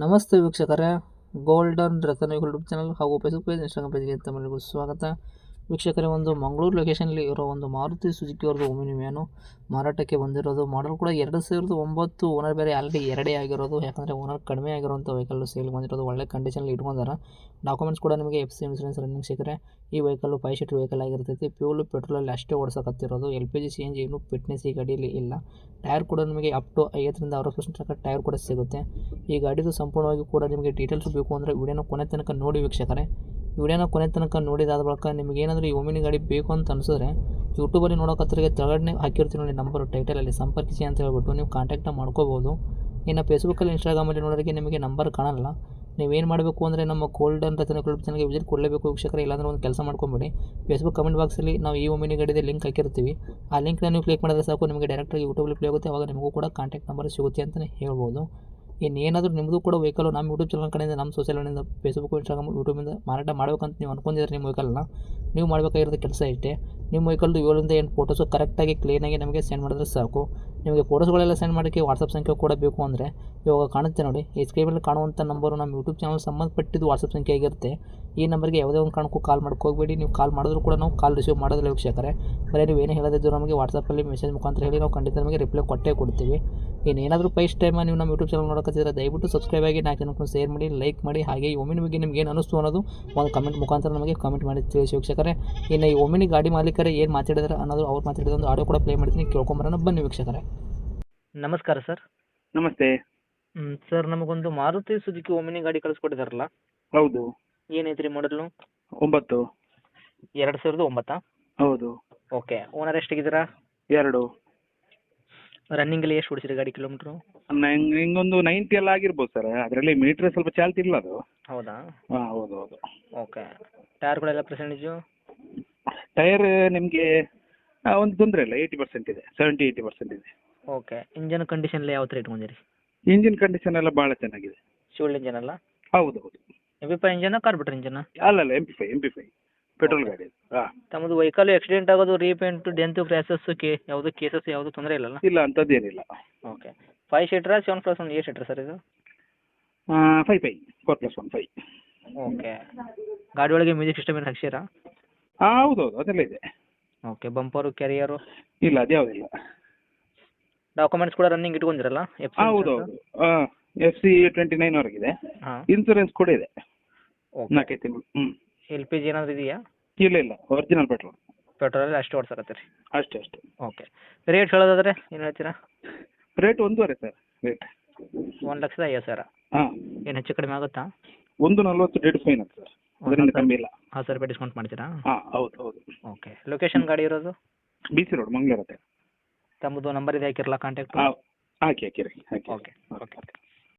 ನಮಸ್ತೆ ವೀಕ್ಷಕರೇ, golden Ratan YouTube channel ಹಾಗೂ ಫೇಸ್ಬುಕ್ ಪೇಜ್, ಇನ್ಸ್ಟಾಗ್ರಾಮ್ ಪೇಜ್ಗೆ ತಮ್ಮಲ್ಲಿಗೂ ಸ್ವಾಗತ. ವೀಕ್ಷಕರೇ, ಒಂದು ಮಂಗಳೂರು ಲೊಕೇಶನಲ್ಲಿ ಇರೋ ಒಂದು ಮಾರುತಿ ಸುಜುಕಿ ಅವ್ರದ್ದು ಒಮಿನಿ ವ್ಯಾನು ಮಾರಾಟಕ್ಕೆ ಬಂದಿರೋದು. ಮಾಡಲ್ ಕೂಡ 2009, ಓನರ್ ಬೇರೆ ಆಲ್ರೆಡಿ 2 ಆಗಿರೋದು. ಯಾಕಂದರೆ ಓನರ್ ಕಡಿಮೆ ಆಗಿರೋಂಥ ವೆಹಿಕಲ್ಲು ಸೇಲ್ ಬಂದಿರೋದು. ಒಳ್ಳೆ ಕಂಡೀಷನಲ್ಲಿ ಇಟ್ಕೊಂಡಾರ. ಡಾಕ್ಯುಮೆಂಟ್ಸ್ ಕೂಡ ನಿಮಗೆ FC ಇನ್ಸೂರೆನ್ಸ್ ರನ್ನಿಂಗ್ ಸಿಕ್ಕರೆ ಈ ವೆಹಿಕಲ್ಲು 5 ಸೀಟರ್ ವೆಹಿಕಲ್ ಆಗಿರ್ತೈತಿ. ಪ್ಯೂರ್ಲಿ ಪೆಟ್ರೋಲಲ್ಲಿ ಅಷ್ಟೇ ಓಡಿಸಕತ್ತಿರೋದು. LPG CNG ಇನ್ನೂ ಫಿಟ್ನೆಸ್ ಈ ಗಾಡಿಯಲ್ಲಿ ಇಲ್ಲ. ಟೈರ್ ಕೂಡ ನಿಮಗೆ ಅಪ್ ಟು 50ರಿಂದ 60% ತನಕ ಟೈರ್ ಕೂಡ ಸಿಗುತ್ತೆ. ಈ ಗಾಡಿದು ಸಂಪೂರ್ಣವಾಗಿ ಕೂಡ ನಿಮಗೆ ಡೀಟೇಲ್ಸ್ ಬೇಕು ಅಂದರೆ ವಿಡಿಯೋನ ಕೊನೆ ತನಕ ನೋಡಿ ವೀಕ್ಷಕರೇ. ವಿಡಿಯೋನ ಕೊನೆ ತನಕ ನೋಡಿದಾದ ಬಳಿಕ ನಿಮಗೆ ಏನಾದರೂ ಈ ಒಮಿನಿ ಗಾಡಿ ಬೇಕು ಅಂತ ಅನಿಸಿದ್ರೆ ಯೂಟ್ಯೂಬಲ್ಲಿ ನೋಡೋಕತ್ತರಿಗೆ ತೆಳಗಡೆ ಹಾಕಿರ್ತೀನಿ ನೋಡಿ ನಂಬರ್ ಟೈಟಲಲ್ಲಿ, ಸಂಪರ್ಕಿಸಿ ಅಂತ ಹೇಳ್ಬಿಟ್ಟು ನೀವು ಕಾಂಟ್ಯಾಕ್ಟ್ ಮಾಡ್ಕೋಬೋದು. ಇನ್ನು ಫೇಸ್ಬುಕ್ಕಲ್ಲಿ, ಇನ್ಸ್ಟಾಗ್ರಾಮಲ್ಲಿ ನೋಡೋರಿಗೆ ನಿಮಗೆ ನಂಬರ್ ಕಾಣಲ್ಲ. ನೀವೇನು ಮಾಡಬೇಕು ಅಂದರೆ ನಮ್ಮ ಗೋಲ್ಡನ್ ರತನ್ ಯೂಟ್ಯೂಬ್ ಚಾನಲ್ಗೆ ವಿಸಿಟ್ ಕೊಡಲೇಬೇಕು ವೀಕ್ಷಕರೇ. ಇಲ್ಲಾಂದರೆ ಒಂದು ಕೆಲಸ ಮಾಡ್ಕೊಂಬಿಡಿ, ಫೇಸ್ಬುಕ್ ಕಮೆಂಟ್ ಬಾಕ್ಸಲ್ಲಿ ನಾವು ಈ ಒಮಿನಿ ಗಾಡಿದೆ ಲಿಂಕ್ ಹಾಕಿರ್ತೀವಿ. ಆ ಲಿಂಕ್ನ ನೀವು ಕ್ಲಿಕ್ ಮಾಡಿದ್ರೆ ಸಾಕು, ನಿಮಗೆ ಡೈರೆಕ್ಟಾಗಿ ಯೂಟ್ಯೂಬಲ್ಲಿ ಪ್ಲೇ ಆಗುತ್ತೆ. ಆವಾಗ ನಿಮಗೂ ಕೂಡ ಕಾಂಟ್ಯಾಕ್ಟ್ ನಂಬರ್ ಸಿಗುತ್ತೆ ಅಂತಲೇ ಹೇಳ್ಬೋದು. ಇನ್ನೇನಾದರೂ ನಿಮ್ಮದು ಕೂಡ ವೆಹಿಕಲ್ ನಮ್ಮ ಯೂಟ್ಯೂಬ್ ಚಾನಲ್ ಕಡೆಯಿಂದ, ನಮ್ಮ ಸೋಷಿಯಲ್ ಮೀಡಿಯಿಂದ, ಫೇಸ್ಬುಕ್, ಇನ್ಸ್ಟಾಗ್ರಾಮ್, ಯೂಟ್ಯೂಬಿಂದ ಮಾರಾಟ ಮಾಡ್ಬೇಕಂತ ನೀವು ಅನ್ಕೊಂಡಿದ್ರೆ ನಿಮ್ಮ ವೆಹಿಕಲ್ನ, ನೀವು ಮಾಡಬೇಕಾಗಿರೋದು ಕೆಲಸ ಇಷ್ಟೇ. ನಿಮ್ಮ ವೆಹಿಕಲ್ದು 7ರಿಂದ 8 ಫೋಟೋಸು ಕರೆಕ್ಟಾಗಿ ಕ್ಲೀನಾಗಿ ನಮಗೆ ಸೆಂಡ್ ಮಾಡಿದ್ರೆ ಸಾಕು. ನಿಮಗೆ ಫೋಟೋಸ್ಗಳೆಲ್ಲ ಸೆಂಡ್ ಮಾಡೋಕ್ಕೆ ವಾಟ್ಸಪ್ ಸಂಖ್ಯೆ ಕೂಡ ಬೇಕು ಅಂದರೆ ಇವಾಗ ಕಾಣುತ್ತೆ ನೋಡಿ, ಈ ಸ್ಕ್ರೀನಲ್ಲಿ ಕಾಣುವಂಥ ನಂಬರು ನಮ್ಮ ಯೂಟ್ಯೂಬ್ ಚಾನಲ್ ಸಂಬಂಧಪಟ್ಟಿದ್ದು ವಾಟ್ಸಪ್ ಸಂಖ್ಯೆ ಆಗಿರುತ್ತೆ. ಈ ನಂಬರ್ಗೆ ಯಾವುದೇ ಒಂದು ಕಾರಣಕ್ಕೂ ಕಾಲ್ ಹೋಗಬೇಡಿ. ನೀವು ಕಾಲ್ ಮಾಡಿದ್ರು ಕೂಡ ನಾವು ಕಾಲ್ ರಿಸೀವ್ ಮಾಡೋದಿಲ್ಲ ವೀಕ್ಷಕರೇ. ಬರೀ ನೀವು ಏನು ಹೇಳೋದಿದ್ರು ನಮಗೆ ವಾಟ್ಸಪ್ಪಲ್ಲಿ ಮೆಸೇಜ್ ಮುಖಾಂತರ ಹೇಳಿ ನಾವು ಖಂಡಿತ ನಮಗೆ ರಿಪ್ಲೈ ಕೊಟ್ಟೇ ಕೊಡ್ತೀವಿ. ಇನ್ನೇನಾದರೂ ಫಸ್ಟ್ ಟೈಮ್ ನೀವು ನಮ್ಮ ಯೂಟ್ಯೂಬ್ ಚಾನಲ್ ನೋಡೋಕ್ಕಿದ್ರೆ ದಯವಿಟ್ಟು ಸಬ್ಸ್ಕ್ರೈಬ್ ಆಗಿ, 4 ಜನಕ್ಕೂ ಶೇರ್ ಮಾಡಿ, ಲೈಕ್ ಮಾಡಿ. ಹಾಗೆ ಈ ಒಮಿನಿ ಬಗ್ಗೆ ನಿಮ್ಗೆ ಏನು ಅನ್ನಿಸ್ತು ಅನ್ನೋದು ಒಂದು ಕಮೆಂಟ್ ಮುಖಾಂತರ ನಮಗೆ ಕಮೆಂಟ್ ಮಾಡಿ ತಿಳಿಸಿ ವೀಕ್ಷಕರೇ. ಇನ್ನು ಈ ಒಮಿನಿ ಗಾಡಿ ಮಾಲೀಕರೇ ಏನು ಮಾತಾಡಿದ್ರೆ ಅನ್ನೋದು, ಅವ್ರು ಮಾತಾಡಿದ ಒಂದು ಆಡಿಯೋ ಕೂಡ ಪ್ಲೇ ಮಾಡ್ತೀನಿ, ಕೇಳ್ಕೊಂಬರೋಣ ಬನ್ನಿ ವೀಕ್ಷಕರೇ. ನಮಸ್ಕಾರ ಸರ್. ನಮಸ್ತೆ. ಸರ್, ನಮಗೊಂದು ಮಾರುತಿ ಸುಜುಕಿ ಒಮಿನಿ ಗಾಡಿ ಕಳಿಸ್ಕೊಟ್ಟಿದ್ದಾರಲ್ಲ, ಹೌದು. ಏನೈತ್ರಿ ಮಾಡಲು? 9. 2009? ಹೌದು. ಓಕೆ. ಓನರ್ ಎಷ್ಟಾಗಿದ್ದೀರಾ? 2. ರನ್ನಿಂಗಲ್ಲಿ ಎಷ್ಟು ಹೊಡಿಸಿರಿ ಗಾಡಿ ಕಿಲೋಮೀಟ್ರು? ಹಿಂಗೊಂದು 90 ಎಲ್ಲ ಆಗಿರ್ಬೋದು ಸರ್. ಅದರಲ್ಲಿ ಮೀಟ್ರ್ ಸ್ವಲ್ಪ ಚಾಲ್ತಿ ಇಲ್ಲ ಅದು. ಹೌದಾ? ಹಾಂ, ಹೌದು ಹೌದು. ಓಕೆ. ಟೈರ್ಗಳೆಲ್ಲ ಪರ್ಸೆಂಟೇಜು? ಟೈರ್ ನಿಮಗೆ ಒಂದು ತೊಂದರೆ ಇಲ್ಲ, 80% ಇದೆ, 70-80% ಇದೆ. ಓಕೆ. ಇಂಜನ್ ಕಂಡೀಷನ್ ಯಾವ ಥರ ಇಟ್ಕೊಂಡಿರಿ? ಇಂಜಿನ್ ಕಂಡೀಷನ್ ಎಲ್ಲ ಭಾಳ ಚೆನ್ನಾಗಿದೆ. ಶಿವಲ್ ಇಂಜನ್ ಅಲ್ಲ? ಹೌದು ಹೌದು. MP5 engine, ಕಾರ್ಬಿಟ್ರ್ engine? ಅಲ್ಲಲ್ಲ, MP5 ಪೆಟ್ರೋಲ್ ಗಾಡಿ. ಹಾಂ. ತಮ್ಮದು ವೆಹಿಕಲ್ ಆಕ್ಸಿಡೆಂಟ್ ಆಗೋದು, ರೀಪೇಂಟು, ಡೆಂತು, ಕ್ರ್ಯಾಸಸ್, ಯಾವುದು ಕೇಸಸ್ ಯಾವುದು ತೊಂದರೆ ಇಲ್ಲಲ್ಲ? ಇಲ್ಲ, ಅಂಥದ್ದೇನಿಲ್ಲ. ಓಕೆ. 5 ಸೀಟ್ರಾ 7+1 8 ಸೀಟ್ರಾ ಸರ್ ಇದು? 5 4+1 5. ಓಕೆ. ಗಾಡಿ ಒಳಗೆ ಮ್ಯೂಸಿಕ್ ಸಿಸ್ಟಮ್ ಏನು ಹಾಕ್ಸಿರಾ? ಹಾಂ, ಹೌದು ಹೌದು, ಅದೆಲ್ಲ ಇದೆ. ಓಕೆ. Bumper, carrier? ಇಲ್ಲ, ಅದ್ಯಾವುದಿಲ್ಲ. ಡಾಕ್ಯುಮೆಂಟ್ಸ್ ಕೂಡ ರನ್ನಿಂಗ್ ಇಟ್ಕೊಂಡಿರಲ್ಲ? ಹೌದು ಹೌದು. FC 29 ವರೆಗಿದೆ. ಹಾಂ. ಇನ್ಸೂರೆನ್ಸ್ ಕೂಡ ಇದೆ. ಓಕೆ. 4 ತಿಂಗಳು. LPG ಏನಾದರೂ ಇದೆಯಾ? ಇಲ್ಲ, ಒರಿಜಿನಲ್ ಪೆಟ್ರೋಲ್. ಪೆಟ್ರೋಲಲ್ಲಿ ಅಷ್ಟು ಓಡಿಸಕತ್ತೀರಿ? ಅಷ್ಟೇ. ಓಕೆ. ರೇಟ್ ಹೇಳೋದಾದ್ರೆ ಏನು ಹೇಳ್ತೀರಾ? Rate 1.5 sir. ರೇಟ್ 1,50,000. ಹಾಂ. ಏನು ಹೆಚ್ಚು ಕಡಿಮೆ ಆಗುತ್ತಾ? 1.40 ರೇಟ್ ಫೈನಲ್ ಸರ್. ಅದರಿಂದ ಕಮ್ಮಿ ಇಲ್ಲ. 10,000 ರೂಪಾಯಿ ಡಿಸ್ಕೌಂಟ್ ಮಾಡ್ತೀರಾ? ಹಾಂ, ಹೌದು ಹೌದು. ಓಕೆ. ಲೊಕೇಶನ್ ಗಾಡಿ ಇರೋದು? BC ರೋಡ್, ಮಂಗಳೂರು ಹತ್ತಿರ. ತಮ್ಮದು ನಂಬರ್ ಇದೆ, ಹಾಕಿರಲ್ಲ ಕಾಂಟ್ಯಾಕ್ಟ್? ಹಾಂ, ಹಾಕಿರಿ. ಓಕೆ.